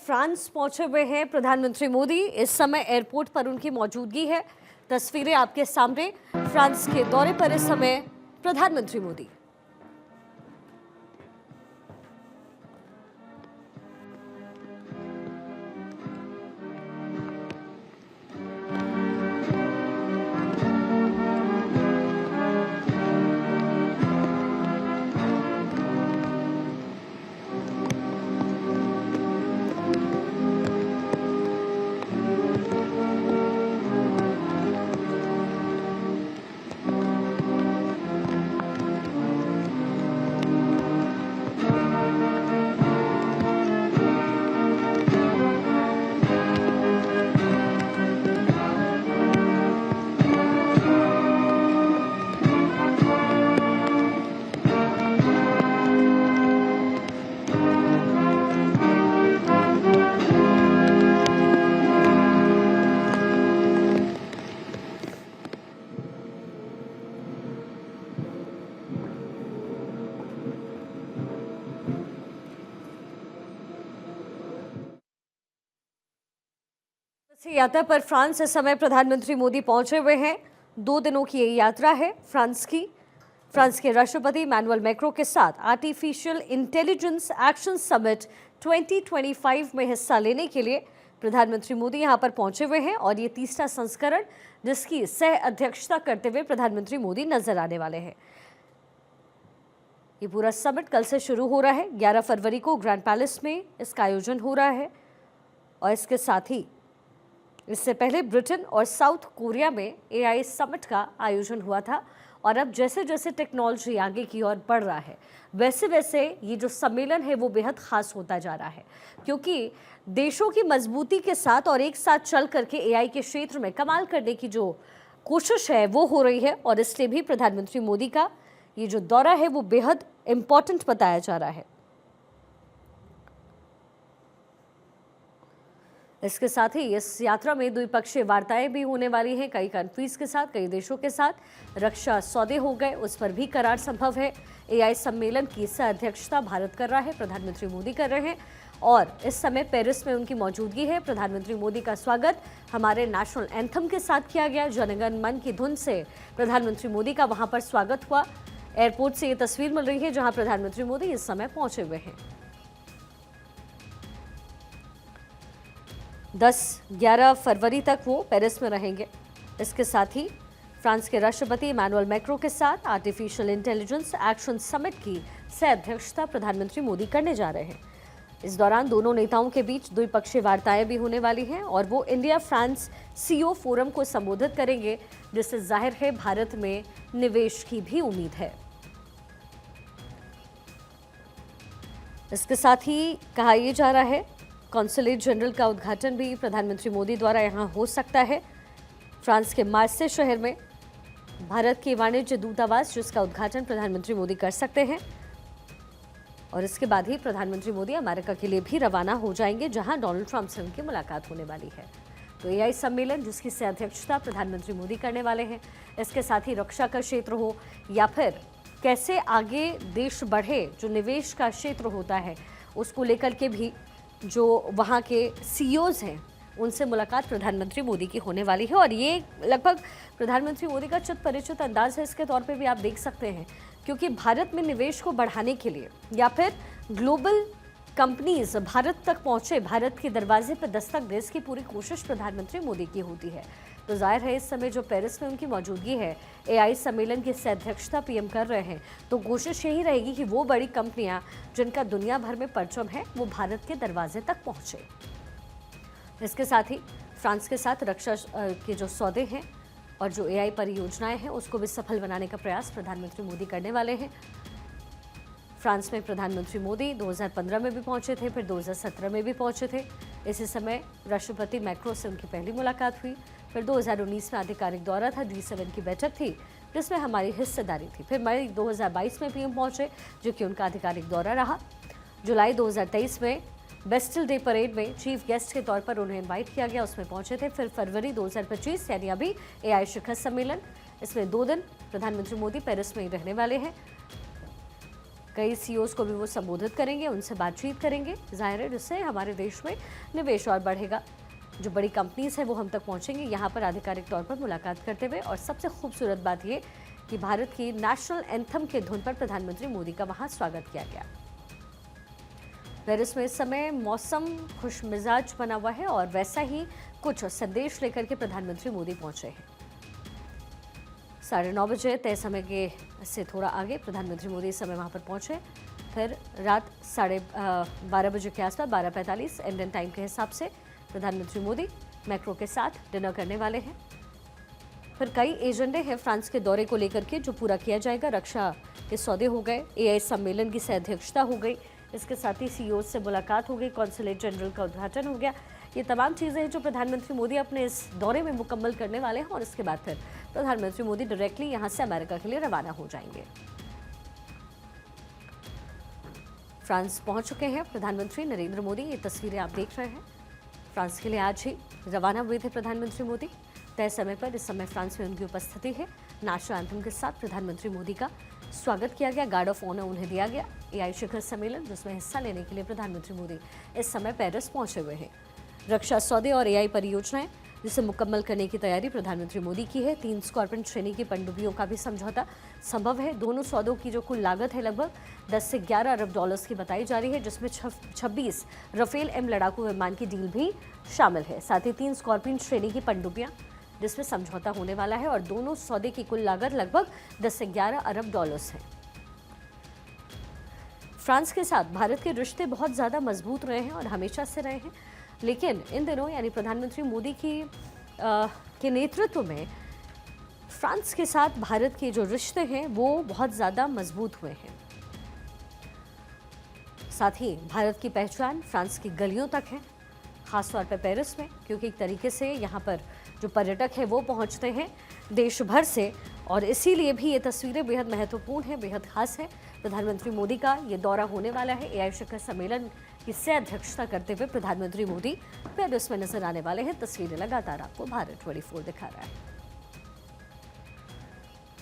France पहुंचे हुए हैं प्रधानमंत्री मोदी। इस समय एयरपोर्ट पर उनकी मौजूदगी है। तस्वीरें आपके सामने। फ्रांस के दौरे पर इस समय प्रधानमंत्री मोदी। यात्रा पर फ्रांस इस समय प्रधानमंत्री मोदी पहुंचे हुए हैं। 2 दिनों की ये यात्रा है फ्रांस की। फ्रांस के राष्ट्रपति इमैनुअल मैक्रों के साथ आर्टिफिशियल इंटेलिजेंस एक्शन समिट 2025 में हिस्सा लेने के लिए प्रधानमंत्री मोदी यहां पर पहुंचे हुए हैं और ये तीसरा संस्करण जिसकी सह अध्यक्षता करते हुए प्रधानमंत्री मोदी नजर आने वाले हैं। ये पूरा समिट कल से शुरू हो रहा है। 11 फरवरी को ग्रैंड पैलेस में इसका आयोजन हो रहा है और इसके साथ ही इससे पहले ब्रिटेन और साउथ कोरिया में एआई समिट का आयोजन हुआ था। और अब जैसे जैसे टेक्नोलॉजी आगे की ओर बढ़ रहा है वैसे वैसे ये जो सम्मेलन है वो बेहद खास होता जा रहा है, क्योंकि देशों की मजबूती के साथ और एक साथ चल करके एआई के क्षेत्र में कमाल करने की जो कोशिश है वो हो रही है। और इसलिए भी प्रधानमंत्री मोदी का ये जो दौरा है वो बेहद इम्पॉर्टेंट बताया जा रहा है। इसके साथ ही इस यात्रा में द्विपक्षीय वार्ताएं भी होने वाली हैं, कई कंट्रीज के साथ, कई देशों के साथ। रक्षा सौदे हो गए, उस पर भी करार संभव है। एआई सम्मेलन की सह अध्यक्षता भारत कर रहा है, प्रधानमंत्री मोदी कर रहे हैं और इस समय पेरिस में उनकी मौजूदगी है। प्रधानमंत्री मोदी का स्वागत हमारे नेशनल एंथम के साथ किया गया। जनगण मन की धुन से प्रधानमंत्री मोदी का वहां पर स्वागत हुआ। एयरपोर्ट से ये तस्वीर मिल रही है जहां प्रधानमंत्री मोदी इस समय पहुंचे हुए हैं। 10-11 फरवरी तक वो पेरिस में रहेंगे। इसके साथ ही फ्रांस के राष्ट्रपति इमैनुअल मैक्रों के साथ आर्टिफिशियल इंटेलिजेंस एक्शन समिट की सह अध्यक्षता प्रधानमंत्री मोदी करने जा रहे हैं। इस दौरान दोनों नेताओं के बीच द्विपक्षीय वार्ताएं भी होने वाली हैं और वो इंडिया फ्रांस सीईओ फोरम को संबोधित करेंगे, जिससे जाहिर है भारत में निवेश की भी उम्मीद है। इसके साथ ही कहा यह जा रहा है कॉन्सुलेट जनरल का उद्घाटन भी प्रधानमंत्री मोदी द्वारा यहां हो सकता है। फ्रांस के मार्से शहर में भारत के वाणिज्य दूतावास, जिसका उद्घाटन प्रधानमंत्री मोदी कर सकते हैं। और इसके बाद ही प्रधानमंत्री मोदी अमेरिका के लिए भी रवाना हो जाएंगे, जहां डोनाल्ड ट्रंप से उनकी मुलाकात होने वाली है। तो एआई सम्मेलन जिसकी सह अध्यक्षता प्रधानमंत्री मोदी करने वाले हैं। इसके साथ ही रक्षा का क्षेत्र हो या फिर कैसे आगे देश बढ़े, जो निवेश का क्षेत्र होता है उसको लेकर के भी जो वहाँ के सीईओज हैं उनसे मुलाकात प्रधानमंत्री मोदी की होने वाली है। और ये लगभग प्रधानमंत्री मोदी का चित परिचित अंदाज है, इसके तौर पे भी आप देख सकते हैं, क्योंकि भारत में निवेश को बढ़ाने के लिए या फिर ग्लोबल कंपनीज भारत तक पहुंचे, भारत के दरवाजे पर दस्तक दे, इसकी पूरी कोशिश प्रधानमंत्री मोदी की होती है। तो जाहिर है इस समय जो पेरिस में उनकी मौजूदगी है, एआई सम्मेलन की सह अध्यक्षता पीएम कर रहे हैं, तो कोशिश यही रहेगी कि वो बड़ी कंपनियां जिनका दुनिया भर में परचम है वो भारत के दरवाजे तक पहुंचे। इसके साथ ही फ्रांस के साथ रक्षा के जो सौदे हैं और जो एआई परियोजनाएं हैं उसको भी सफल बनाने का प्रयास प्रधानमंत्री मोदी करने वाले हैं। फ्रांस में प्रधानमंत्री मोदी 2015 में भी पहुंचे थे, फिर 2017 में भी पहुंचे थे। इसी समय राष्ट्रपति मैक्रो से उनकी पहली मुलाकात हुई। फिर 2019 में आधिकारिक दौरा था, G7 की बैठक थी जिसमें हमारी हिस्सेदारी थी। फिर मई 2022 में पीएम पहुंचे, जो कि उनका आधिकारिक दौरा रहा। जुलाई 2023 में बेस्टिल डे परेड में चीफ गेस्ट के तौर पर उन्हें इनवाइट किया गया, उसमें पहुंचे थे। फिर फरवरी 2025 यानी अभी एआई शिखर सम्मेलन, इसमें 2 दिन प्रधानमंत्री मोदी पेरिस में ही रहने वाले हैं। कई सीईओज को भी वो संबोधित करेंगे, उनसे बातचीत करेंगे। जाहिर है जिससे हमारे देश में निवेश और बढ़ेगा। जो बड़ी कंपनीज है वो हम तक पहुंचेंगे यहाँ पर आधिकारिक तौर पर मुलाकात करते हुए। और सबसे खूबसूरत बात ये कि भारत की नेशनल एंथम के धुन पर प्रधानमंत्री मोदी का वहाँ स्वागत किया गया। पेरिस में इस समय मौसम खुशमिजाज बना हुआ है और वैसा ही कुछ संदेश लेकर के प्रधानमंत्री मोदी पहुंचे हैं। 9:30 बजे तय समय के से थोड़ा आगे प्रधानमंत्री मोदी इस समय वहां पर पहुंचे। फिर रात 12:30 बजे के आसपास 12:45 इंडियन टाइम के हिसाब से प्रधानमंत्री मोदी मैक्रो के साथ डिनर करने वाले हैं। फिर कई एजेंडे हैं फ्रांस के दौरे को लेकर के जो पूरा किया जाएगा। रक्षा के सौदे हो गए, एआई सम्मेलन की अध्यक्षता हो गई, इसके साथ ही सीईओ से मुलाकात हो गई, कॉन्सुलेट जनरल का उद्घाटन हो गया। ये तमाम चीज़ें हैं जो प्रधानमंत्री मोदी अपने इस दौरे में मुकम्मल करने वाले हैं और इसके बाद फिर प्रधानमंत्री मोदी डायरेक्टली यहाँ से अमेरिका के लिए रवाना हो जाएंगे। फ्रांस पहुंच चुके हैं प्रधानमंत्री नरेंद्र मोदी। ये तस्वीरें आप देख रहे हैं। फ्रांस के लिए आज ही रवाना हुए थे प्रधानमंत्री मोदी। तय समय पर इस समय फ्रांस में उनकी उपस्थिति है। नेशनल एंथम के साथ प्रधानमंत्री मोदी का स्वागत किया गया, गार्ड ऑफ ऑनर उन्हें दिया गया। एआई शिखर सम्मेलन जिसमें हिस्सा लेने के लिए प्रधानमंत्री मोदी इस समय पेरिस पहुंचे हुए हैं। रक्षा सौदे और एआई परियोजनाएं जिसे मुकम्मल करने की तैयारी प्रधानमंत्री मोदी की है। 3 स्कॉर्पियन श्रेणी की पनडुब्बियों का भी समझौता संभव है। दोनों सौदों की जो कुल लागत है लगभग 10 से 11 अरब डॉलर्स की बताई जा रही है, जिसमें 26 राफेल एम लड़ाकू विमान की डील भी शामिल है। साथ ही 3 स्कॉर्पियन श्रेणी की पनडुब्बियां जिसमें समझौता होने वाला है और दोनों सौदे की कुल लागत लगभग 10 से 11 अरब डॉलर्स है। फ्रांस के साथ भारत के रिश्ते बहुत ज़्यादा मजबूत रहे हैं और हमेशा से रहे हैं, लेकिन इन दिनों यानी प्रधानमंत्री मोदी के नेतृत्व में फ्रांस के साथ भारत के जो रिश्ते हैं वो बहुत ज़्यादा मजबूत हुए हैं। साथ ही भारत की पहचान फ्रांस की गलियों तक है, खासतौर पर पेरिस में, क्योंकि एक तरीके से यहाँ पर जो पर्यटक है वो पहुँचते हैं देश भर से और इसीलिए भी ये तस्वीरें बेहद महत्वपूर्ण है, बेहद खास है। प्रधानमंत्री मोदी का ये दौरा होने वाला है। एआई शिखर सम्मेलन की अध्यक्षता करते हुए प्रधानमंत्री मोदी पेरिस में नजर आने वाले हैं। तस्वीरें लगातार आपको भारत 24 दिखा रहा है।